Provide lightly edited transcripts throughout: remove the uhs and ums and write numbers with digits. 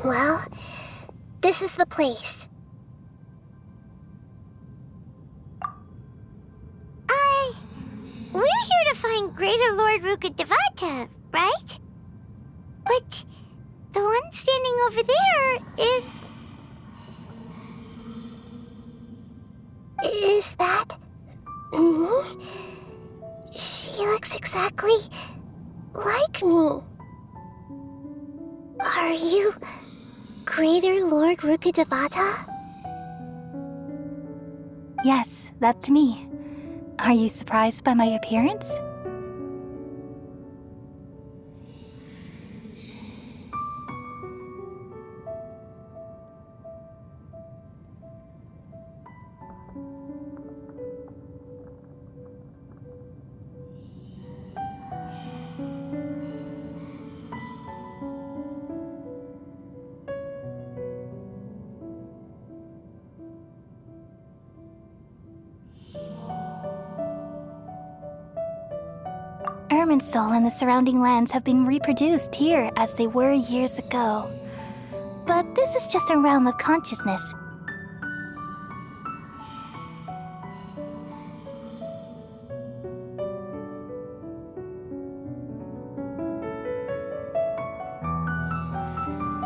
Well, this is the place. We're here to find Greater Lord Rukkhadevata, right? But the one standing over there is... Is that... me? She looks exactly like me. Are you Greater Lord Rukkhadevata? Yes, that's me. Are you surprised by my appearance? Irminsul and the surrounding lands have been reproduced here as they were years ago. But this is just a realm of consciousness.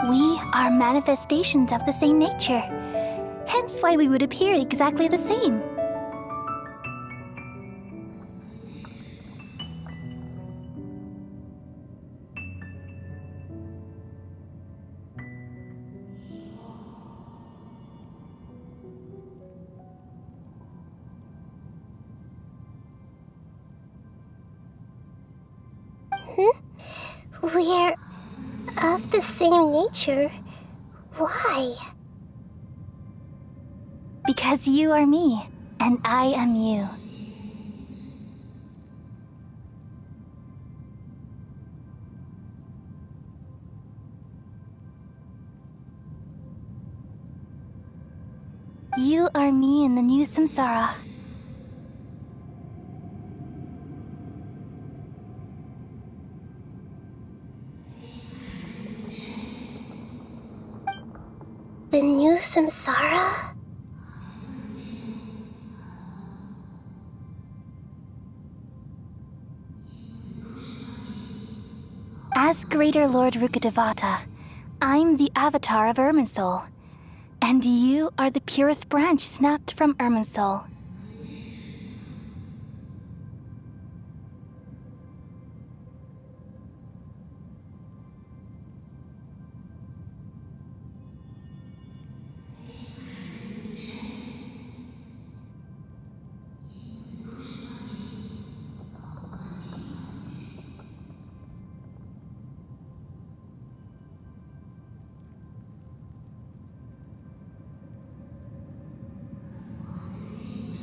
We are manifestations of the same nature, hence why we would appear exactly the same. We're of the same nature. Why? Because you are me, and I am you. You are me in the new samsara. The new samsara? As Greater Lord Rukkhadevata, I'm the avatar of Irminsul, and you are the purest branch snapped from Irminsul.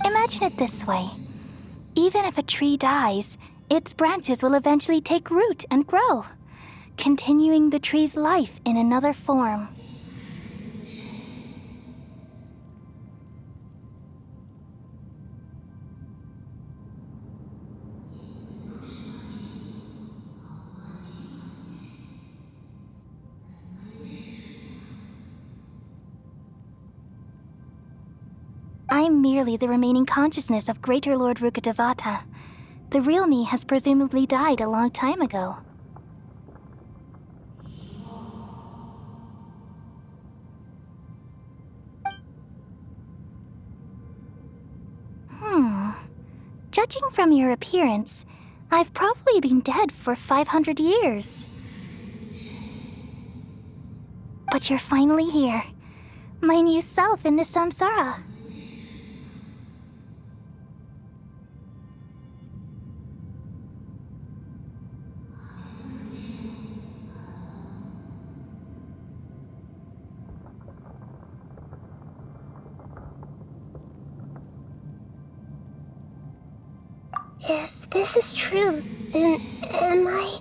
Imagine it this way. Even if a tree dies, its branches will eventually take root and grow, continuing the tree's life in another form. I'm merely the remaining consciousness of Greater Lord Rukkhadevata. The real me has presumably died a long time ago. Judging from your appearance, I've probably been dead for 500 years. But you're finally here. My new self in the samsara. If this is true, then am I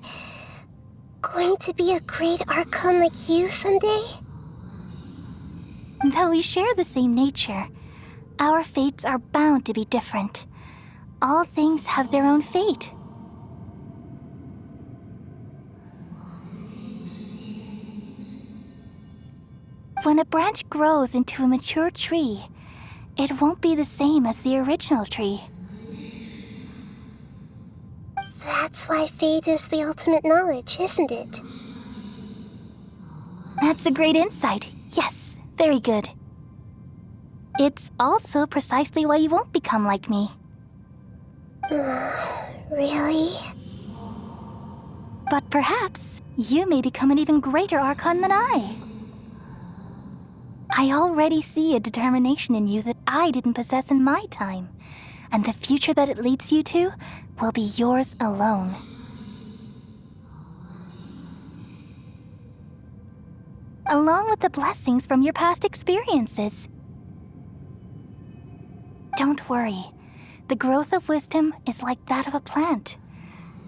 going to be a great Archon like you someday? Though we share the same nature, our fates are bound to be different. All things have their own fate. When a branch grows into a mature tree, it won't be the same as the original tree. That's why fate is the ultimate knowledge, isn't it? That's a great insight. Yes, very good. It's also precisely why you won't become like me. Really? But perhaps you may become an even greater Archon than I. I already see a determination in you that I didn't possess in my time, and the future that it leads you to will be yours alone. Along with the blessings from your past experiences. Don't worry. The growth of wisdom is like that of a plant.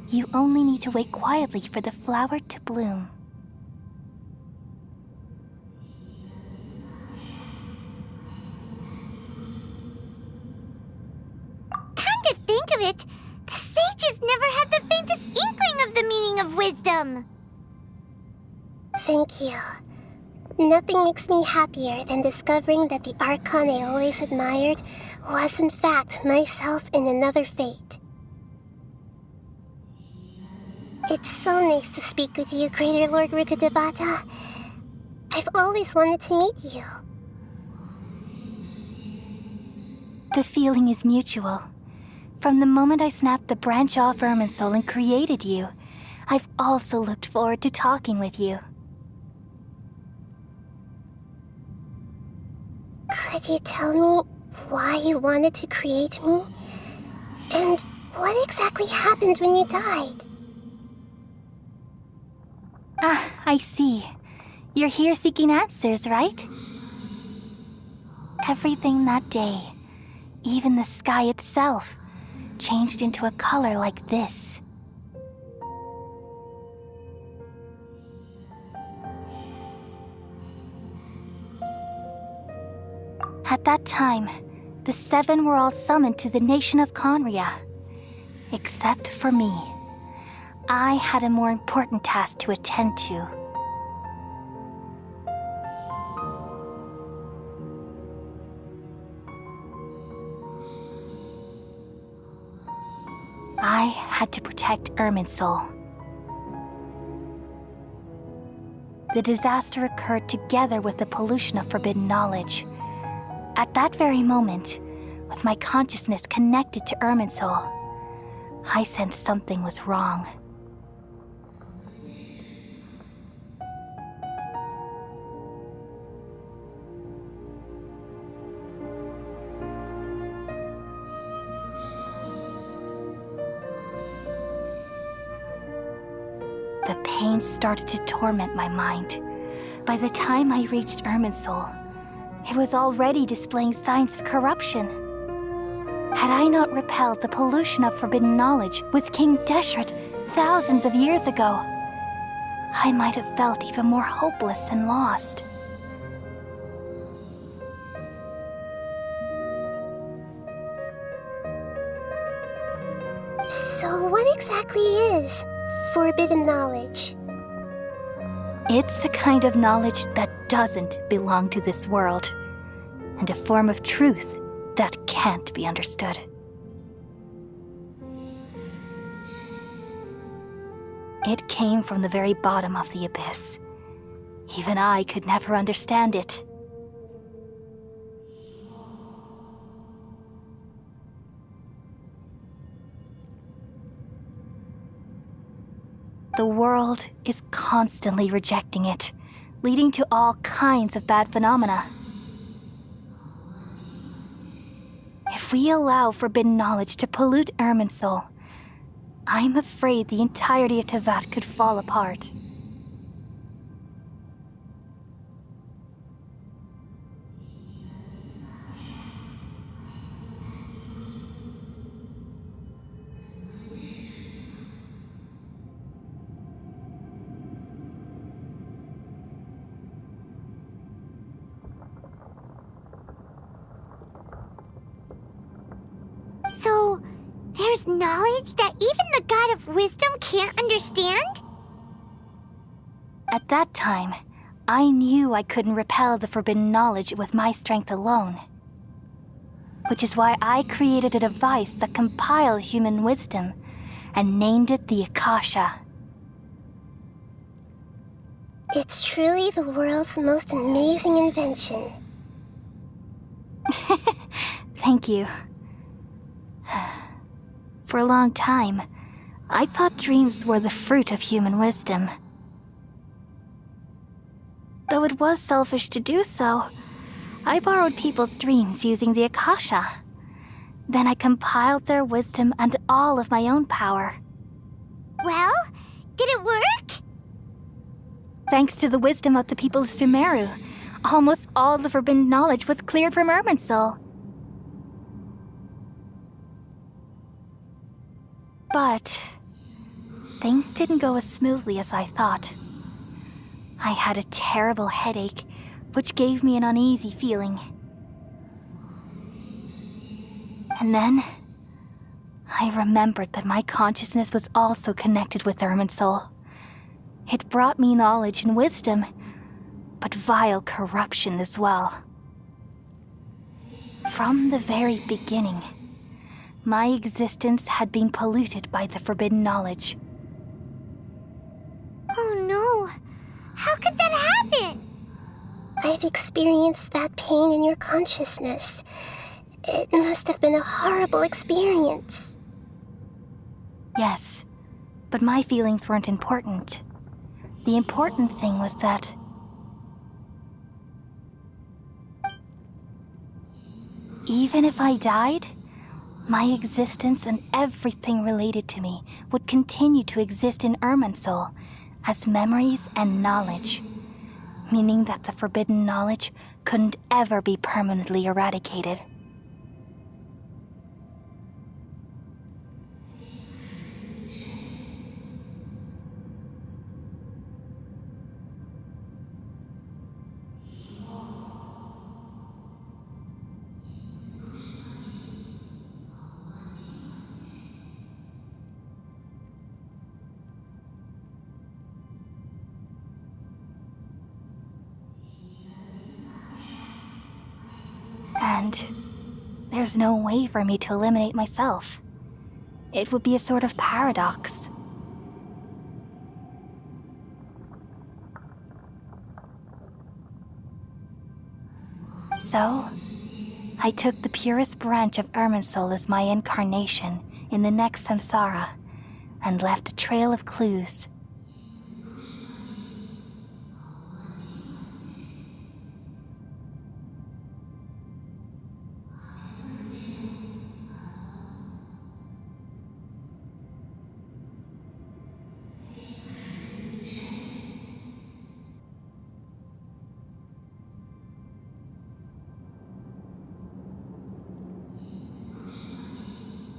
You only need to wait quietly for the flower to bloom. Come to think of it, the sages never had the faintest inkling of the meaning of wisdom. Thank you. Nothing makes me happier than discovering that the Archon I always admired was in fact myself in another fate. It's so nice to speak with you, Greater Lord Rukkhadevata. I've always wanted to meet you. The feeling is mutual. From the moment I snapped the branch off Irminsul and created you, I've also looked forward to talking with you. Could you tell me why you wanted to create me? And what exactly happened when you died? Ah, I see. You're here seeking answers, right? Everything that day, even the sky itself, changed into a color like this. At that time, the seven were all summoned to the nation of Conria. Except for me. I had a more important task to attend to. I had to protect Irminsul. The disaster occurred together with the pollution of forbidden knowledge. At that very moment, with my consciousness connected to Irminsul, I sensed something was wrong. The pain started to torment my mind. By the time I reached Irminsul, it was already displaying signs of corruption. Had I not repelled the pollution of forbidden knowledge with King Deshret thousands of years ago, I might have felt even more hopeless and lost. So what exactly is forbidden knowledge? It's a kind of knowledge that doesn't belong to this world, and a form of truth that can't be understood. It came from the very bottom of the abyss. Even I could never understand it. The world is constantly rejecting it, leading to all kinds of bad phenomena. If we allow forbidden knowledge to pollute Irminsul, I'm afraid the entirety of Teyvat could fall apart. So, there's knowledge that even the God of Wisdom can't understand? At that time, I knew I couldn't repel the forbidden knowledge with my strength alone. Which is why I created a device that compiled human wisdom and named it the Akasha. It's truly the world's most amazing invention. Thank you. For a long time, I thought dreams were the fruit of human wisdom. Though it was selfish to do so, I borrowed people's dreams using the Akasha. Then I compiled their wisdom and all of my own power. Well, did it work? Thanks to the wisdom of the people of Sumeru, almost all the forbidden knowledge was cleared from Irminsul. But things didn't go as smoothly as I thought. I had a terrible headache, which gave me an uneasy feeling. And then, I remembered that my consciousness was also connected with Irminsul. It brought me knowledge and wisdom, but vile corruption as well. From the very beginning, my existence had been polluted by the forbidden knowledge. Oh no. How could that happen? I've experienced that pain in your consciousness. It must have been a horrible experience. Yes, but my feelings weren't important. The important thing was that even if I died, my existence and everything related to me would continue to exist in Irminsul as memories and knowledge, meaning that the forbidden knowledge couldn't ever be permanently eradicated. And there's no way for me to eliminate myself. It would be a sort of paradox. So, I took the purest branch of Irminsul as my incarnation in the next samsara and left a trail of clues.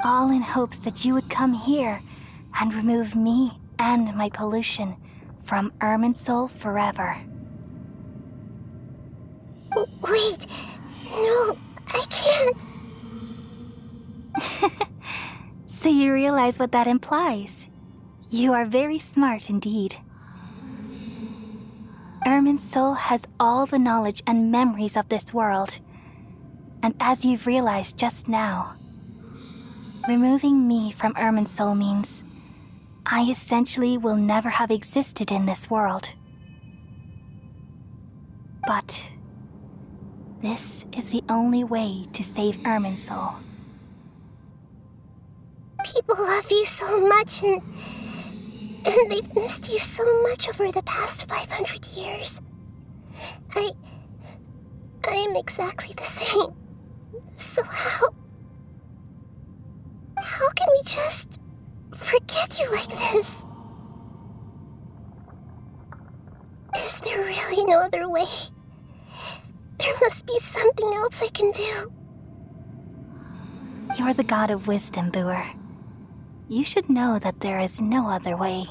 All in hopes that you would come here and remove me and my pollution from Irminsul forever. Wait, no, I can't. So you realize what that implies. You are very smart indeed. Irminsul has all the knowledge and memories of this world. And as you've realized just now, removing me from Irminsul means I essentially will never have existed in this world. But this is the only way to save Irminsul. People love you so much and they've missed you so much over the past 500 years. I am exactly the same. So how can we just forget you like this? Is there really no other way? There must be something else I can do. You're the god of wisdom, Booer. You should know that there is no other way.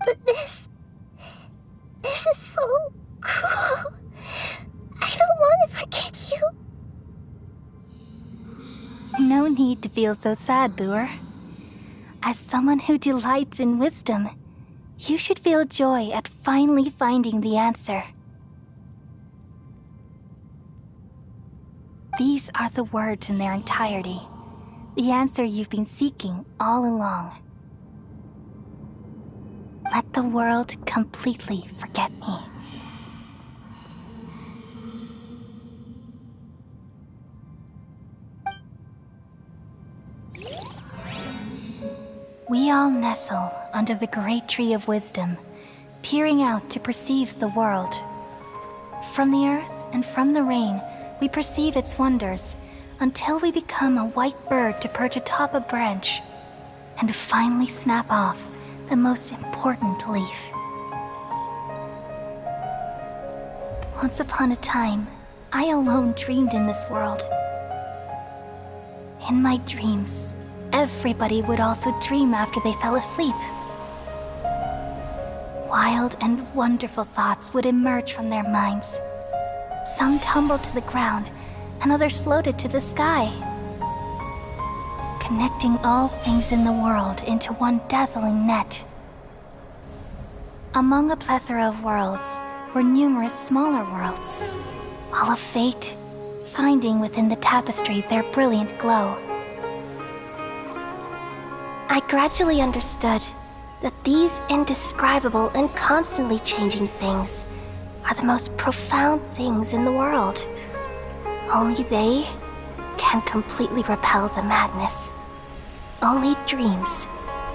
But this is so cruel. I don't want to forget you. No need to feel so sad, Boer. As someone who delights in wisdom, you should feel joy at finally finding the answer. These are the words in their entirety, the answer you've been seeking all along. Let the world completely forget me. We all nestle under the great tree of wisdom, peering out to perceive the world. From the earth and from the rain, we perceive its wonders until we become a white bird to perch atop a branch and finally snap off the most important leaf. Once upon a time, I alone dreamed in this world. In my dreams, everybody would also dream after they fell asleep. Wild and wonderful thoughts would emerge from their minds. Some tumbled to the ground, and others floated to the sky, connecting all things in the world into one dazzling net. Among a plethora of worlds were numerous smaller worlds, all of fate, finding within the tapestry their brilliant glow. I gradually understood that these indescribable and constantly changing things are the most profound things in the world. Only they can completely repel the madness. Only dreams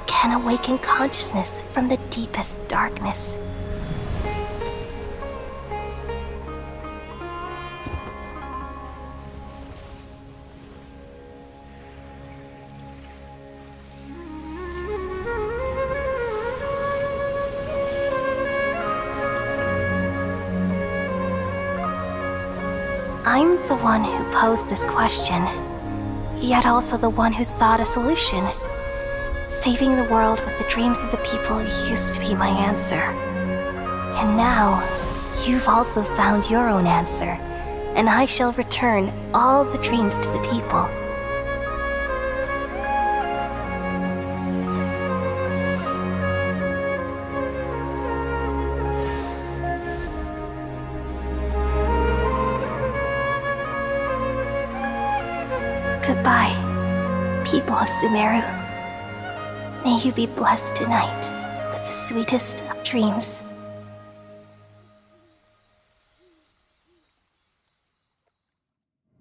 can awaken consciousness from the deepest darkness. I'm the one who posed this question, yet also the one who sought a solution. Saving the world with the dreams of the people used to be my answer. And now, you've also found your own answer, and I shall return all the dreams to the people. Goodbye, people of Sumeru. May you be blessed tonight with the sweetest of dreams.